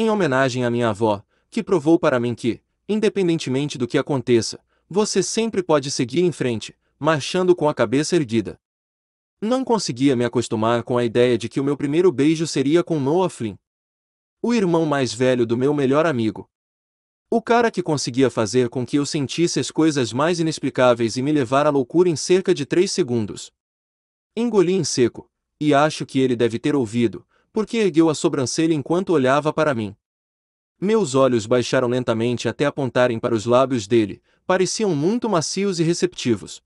Em homenagem à minha avó, que provou para mim que, independentemente do que aconteça, você sempre pode seguir em frente, marchando com a cabeça erguida. Não conseguia me acostumar com a ideia de que o meu primeiro beijo seria com Noah Flynn, o irmão mais velho do meu melhor amigo. O cara que conseguia fazer com que eu sentisse as coisas mais inexplicáveis e me levar à loucura em cerca de 3 segundos. Engoli em seco, e acho que ele deve ter ouvido, porque ergueu a sobrancelha enquanto olhava para mim. Meus olhos baixaram lentamente até apontarem para os lábios dele, pareciam muito macios e receptivos.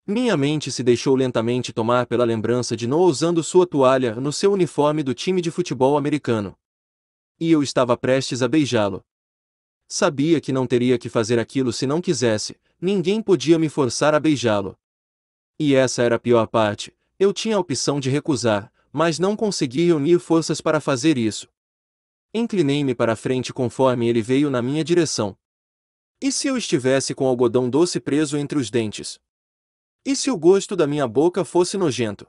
Minha mente se deixou lentamente tomar pela lembrança de Noah usando sua toalha no seu uniforme do time de futebol americano. E eu estava prestes a beijá-lo. Sabia que não teria que fazer aquilo se não quisesse, ninguém podia me forçar a beijá-lo. E essa era a pior parte, eu tinha a opção de recusar, mas não consegui reunir forças para fazer isso. Inclinei-me para a frente conforme ele veio na minha direção. E se eu estivesse com algodão doce preso entre os dentes? E se o gosto da minha boca fosse nojento?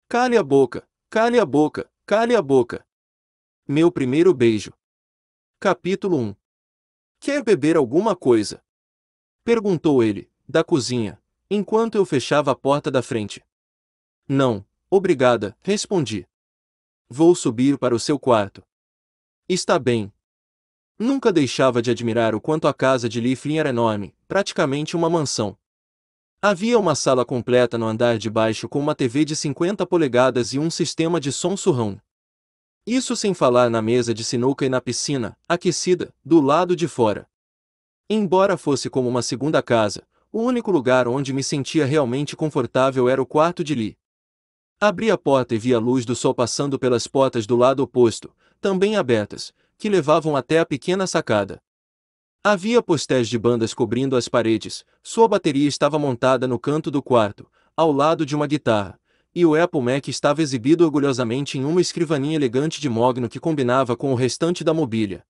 Cale a boca, cale a boca, cale a boca. Meu primeiro beijo. Capítulo 1. Quer beber alguma coisa? Perguntou ele, da cozinha, enquanto eu fechava a porta da frente. Não, obrigada, respondi. Vou subir para o seu quarto. Está bem. Nunca deixava de admirar o quanto a casa de Lee Flynn era enorme, praticamente uma mansão. Havia uma sala completa no andar de baixo com uma TV de 50 polegadas e um sistema de som surround. Isso sem falar na mesa de sinuca e na piscina, aquecida, do lado de fora. Embora fosse como uma segunda casa, o único lugar onde me sentia realmente confortável era o quarto de Lee. Abri a porta e vi a luz do sol passando pelas portas do lado oposto, também abertas, que levavam até a pequena sacada. Havia postéis de bandas cobrindo as paredes, sua bateria estava montada no canto do quarto, ao lado de uma guitarra, e o Apple Mac estava exibido orgulhosamente em uma escrivaninha elegante de mogno que combinava com o restante da mobília.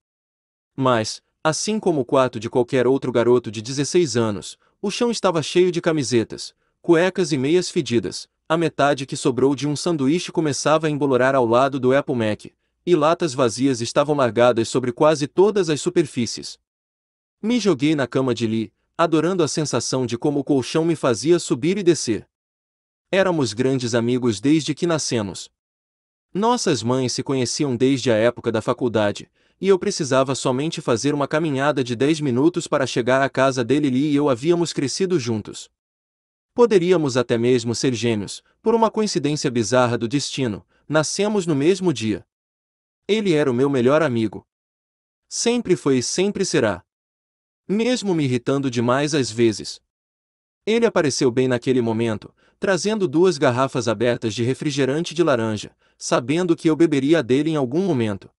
Mas, assim como o quarto de qualquer outro garoto de 16 anos, o chão estava cheio de camisetas, cuecas e meias fedidas, a metade que sobrou de um sanduíche começava a embolorar ao lado do Apple Mac, e latas vazias estavam largadas sobre quase todas as superfícies. Me joguei na cama de Lee, adorando a sensação de como o colchão me fazia subir e descer. Éramos grandes amigos desde que nascemos. Nossas mães se conheciam desde a época da faculdade, e eu precisava somente fazer uma caminhada de 10 minutos para chegar à casa dele. Lee e eu havíamos crescido juntos. Poderíamos até mesmo ser gêmeos, por uma coincidência bizarra do destino, nascemos no mesmo dia. Ele era o meu melhor amigo. Sempre foi e sempre será. Mesmo me irritando demais às vezes. Ele apareceu bem naquele momento, trazendo 2 garrafas abertas de refrigerante de laranja, sabendo que eu beberia a dele em algum momento.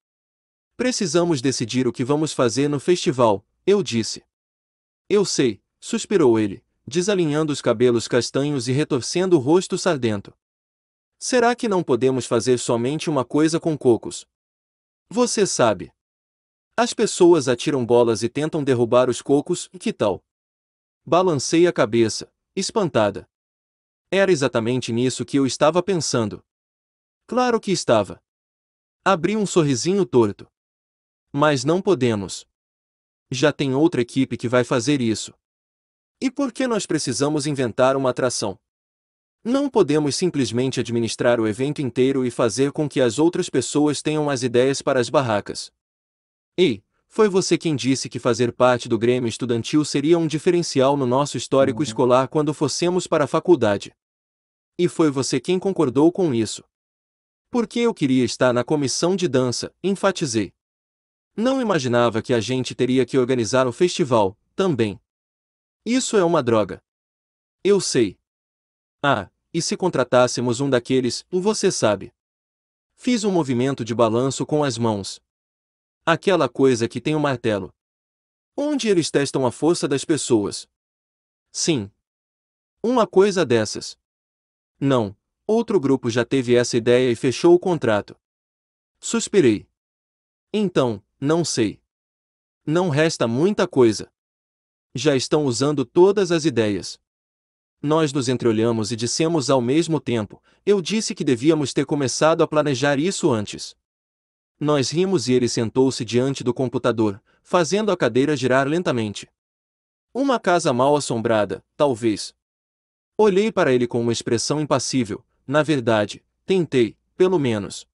Precisamos decidir o que vamos fazer no festival, eu disse. Eu sei, suspirou ele, desalinhando os cabelos castanhos e retorcendo o rosto sardento. Será que não podemos fazer somente uma coisa com cocos? Você sabe. As pessoas atiram bolas e tentam derrubar os cocos, que tal? Balancei a cabeça, espantada. Era exatamente nisso que eu estava pensando. Claro que estava. Abri um sorrisinho torto. Mas não podemos. Já tem outra equipe que vai fazer isso. E por que nós precisamos inventar uma atração? Não podemos simplesmente administrar o evento inteiro e fazer com que as outras pessoas tenham as ideias para as barracas. Ei, foi você quem disse que fazer parte do Grêmio Estudantil seria um diferencial no nosso histórico escolar quando fossemos para a faculdade. E foi você quem concordou com isso. Porque eu queria estar na comissão de dança, enfatizei. Não imaginava que a gente teria que organizar o festival, também. Isso é uma droga. Eu sei. Ah, e se contratássemos um daqueles, você sabe. Fiz um movimento de balanço com as mãos. Aquela coisa que tem o martelo. Onde eles testam a força das pessoas. Sim. Uma coisa dessas. Não, outro grupo já teve essa ideia e fechou o contrato. Suspirei. Então, não sei. Não resta muita coisa. Já estão usando todas as ideias. Nós nos entreolhamos e dissemos ao mesmo tempo, eu disse que devíamos ter começado a planejar isso antes. Nós rimos e ele sentou-se diante do computador, fazendo a cadeira girar lentamente. Uma casa mal assombrada, talvez. Olhei para ele com uma expressão impassível. Na verdade, tentei, pelo menos.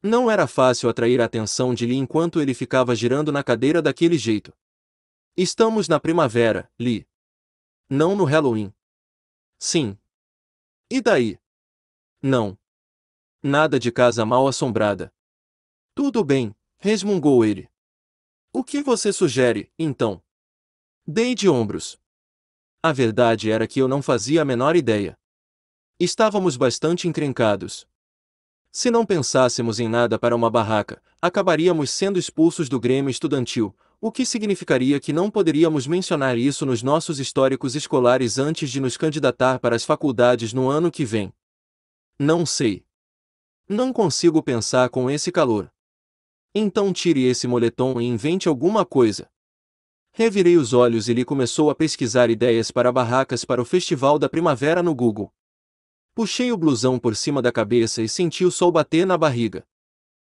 Não era fácil atrair a atenção de Lee enquanto ele ficava girando na cadeira daquele jeito. Estamos na primavera, Lee. Não no Halloween. Sim. E daí? Não. Nada de casa mal assombrada. Tudo bem, resmungou ele. O que você sugere, então? Dei de ombros. A verdade era que eu não fazia a menor ideia. Estávamos bastante encrencados. Se não pensássemos em nada para uma barraca, acabaríamos sendo expulsos do Grêmio Estudantil, o que significaria que não poderíamos mencionar isso nos nossos históricos escolares antes de nos candidatar para as faculdades no ano que vem. Não sei. Não consigo pensar com esse calor. Então tire esse moletom e invente alguma coisa. Revirei os olhos e ele começou a pesquisar ideias para barracas para o Festival da Primavera no Google. Puxei o blusão por cima da cabeça e senti o sol bater na barriga.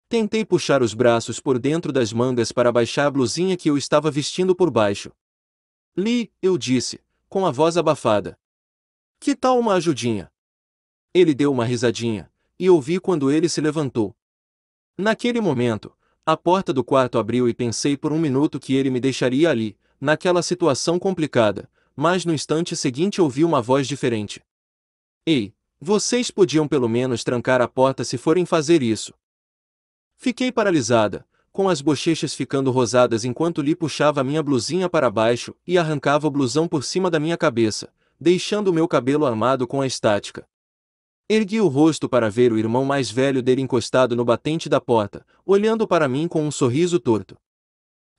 Tentei puxar os braços por dentro das mangas para baixar a blusinha que eu estava vestindo por baixo. Lee, eu disse, com a voz abafada. Que tal uma ajudinha? Ele deu uma risadinha, e ouvi quando ele se levantou. Naquele momento, a porta do quarto abriu e pensei por um minuto que ele me deixaria ali, naquela situação complicada, mas no instante seguinte ouvi uma voz diferente. Ei, vocês podiam pelo menos trancar a porta se forem fazer isso. Fiquei paralisada, com as bochechas ficando rosadas enquanto Lee puxava minha blusinha para baixo e arrancava o blusão por cima da minha cabeça, deixando o meu cabelo armado com a estática. Ergui o rosto para ver o irmão mais velho dele encostado no batente da porta, olhando para mim com um sorriso torto.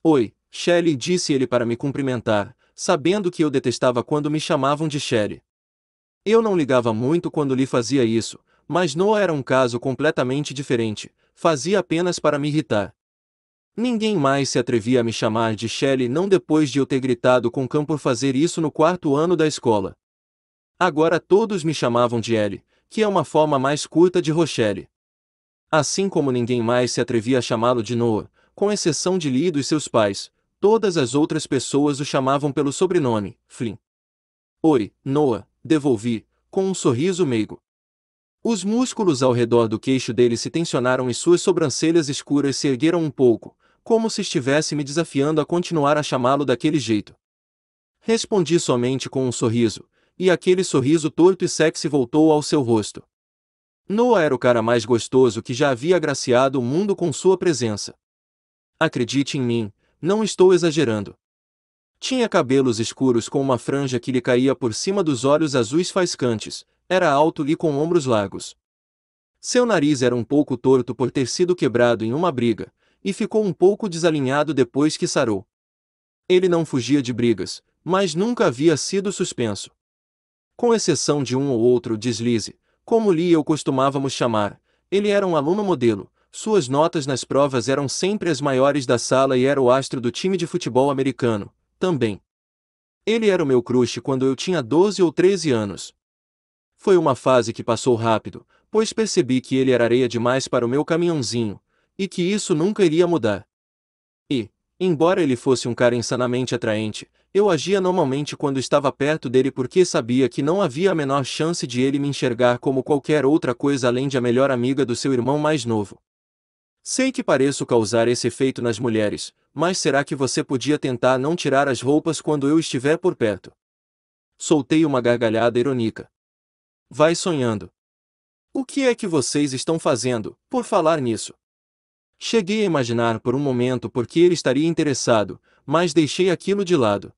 Oi, Shelley, disse ele para me cumprimentar, sabendo que eu detestava quando me chamavam de Shelley. Eu não ligava muito quando lhe fazia isso, mas Noah era um caso completamente diferente, fazia apenas para me irritar. Ninguém mais se atrevia a me chamar de Shelley não depois de eu ter gritado com Cam por fazer isso no quarto ano da escola. Agora todos me chamavam de Ellie, que é uma forma mais curta de Rochelle. Assim como ninguém mais se atrevia a chamá-lo de Noah, com exceção de Lee e dos seus pais, todas as outras pessoas o chamavam pelo sobrenome, Flynn. Oi, Noah, devolvi, com um sorriso meigo. Os músculos ao redor do queixo dele se tensionaram e suas sobrancelhas escuras se ergueram um pouco, como se estivesse me desafiando a continuar a chamá-lo daquele jeito. Respondi somente com um sorriso, e aquele sorriso torto e sexy voltou ao seu rosto. Noah era o cara mais gostoso que já havia agraciado o mundo com sua presença. Acredite em mim, não estou exagerando. Tinha cabelos escuros com uma franja que lhe caía por cima dos olhos azuis faiscantes, era alto e com ombros largos. Seu nariz era um pouco torto por ter sido quebrado em uma briga, e ficou um pouco desalinhado depois que sarou. Ele não fugia de brigas, mas nunca havia sido suspenso. Com exceção de um ou outro deslize, como Lee e eu costumávamos chamar, ele era um aluno modelo, suas notas nas provas eram sempre as maiores da sala e era o astro do time de futebol americano, também. Ele era o meu crush quando eu tinha 12 ou 13 anos. Foi uma fase que passou rápido, pois percebi que ele era areia demais para o meu caminhãozinho, e que isso nunca iria mudar. E, embora ele fosse um cara insanamente atraente, eu agia normalmente quando estava perto dele porque sabia que não havia a menor chance de ele me enxergar como qualquer outra coisa além de a melhor amiga do seu irmão mais novo. Sei que pareço causar esse efeito nas mulheres, mas será que você podia tentar não tirar as roupas quando eu estiver por perto? Soltei uma gargalhada irônica. Vai sonhando. O que é que vocês estão fazendo, por falar nisso? Cheguei a imaginar por um momento por que ele estaria interessado, mas deixei aquilo de lado.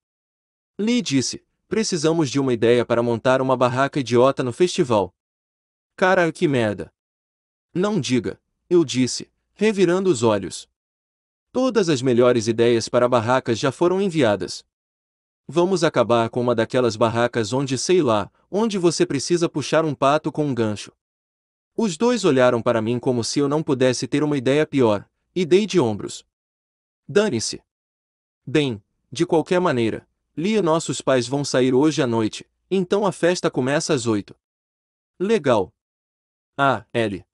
Lee disse, precisamos de uma ideia para montar uma barraca idiota no festival. Cara, que merda. Não diga, eu disse, revirando os olhos. Todas as melhores ideias para barracas já foram enviadas. Vamos acabar com uma daquelas barracas onde sei lá, onde você precisa puxar um pato com um gancho. Os dois olharam para mim como se eu não pudesse ter uma ideia pior, e dei de ombros. Dane-se. Bem, de qualquer maneira, Lee e nossos pais vão sair hoje à noite, então a festa começa às 8. Legal. Ah, Ellie.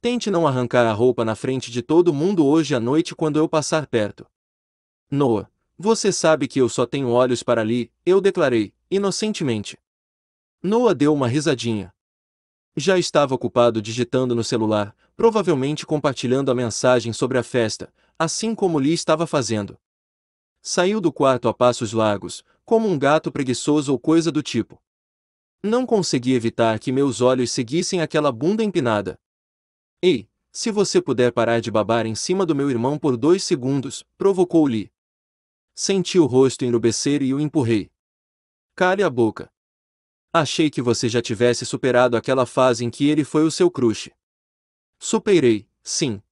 Tente não arrancar a roupa na frente de todo mundo hoje à noite quando eu passar perto. Noah, você sabe que eu só tenho olhos para Lee, eu declarei, inocentemente. Noah deu uma risadinha. Já estava ocupado digitando no celular, provavelmente compartilhando a mensagem sobre a festa, assim como Lee estava fazendo. Saiu do quarto a passos largos, como um gato preguiçoso ou coisa do tipo. Não consegui evitar que meus olhos seguissem aquela bunda empinada. Ei, se você puder parar de babar em cima do meu irmão por 2 segundos, provocou Lee. Senti o rosto enrubescer e o empurrei. Cale a boca. Achei que você já tivesse superado aquela fase em que ele foi o seu crush. Superei, sim.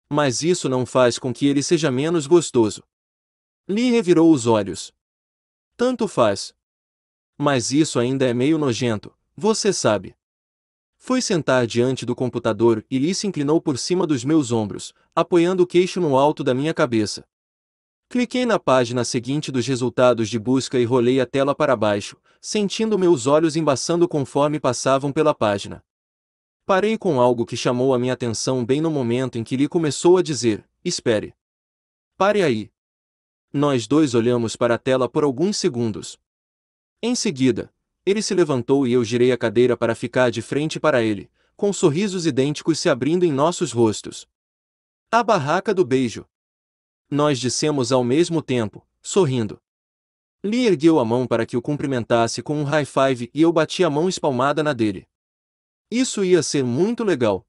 Mas isso não faz com que ele seja menos gostoso. Lee revirou os olhos. Tanto faz. Mas isso ainda é meio nojento, você sabe. Fui sentar diante do computador e Lee se inclinou por cima dos meus ombros, apoiando o queixo no alto da minha cabeça. Cliquei na página seguinte dos resultados de busca e rolei a tela para baixo, sentindo meus olhos embaçando conforme passavam pela página. Parei com algo que chamou a minha atenção bem no momento em que Lee começou a dizer: espere. Pare aí. Nós dois olhamos para a tela por alguns segundos. Em seguida, ele se levantou e eu girei a cadeira para ficar de frente para ele, com sorrisos idênticos se abrindo em nossos rostos. A barraca do beijo. Nós dissemos ao mesmo tempo, sorrindo. Lee ergueu a mão para que o cumprimentasse com um high five e eu bati a mão espalmada na dele. Isso ia ser muito legal.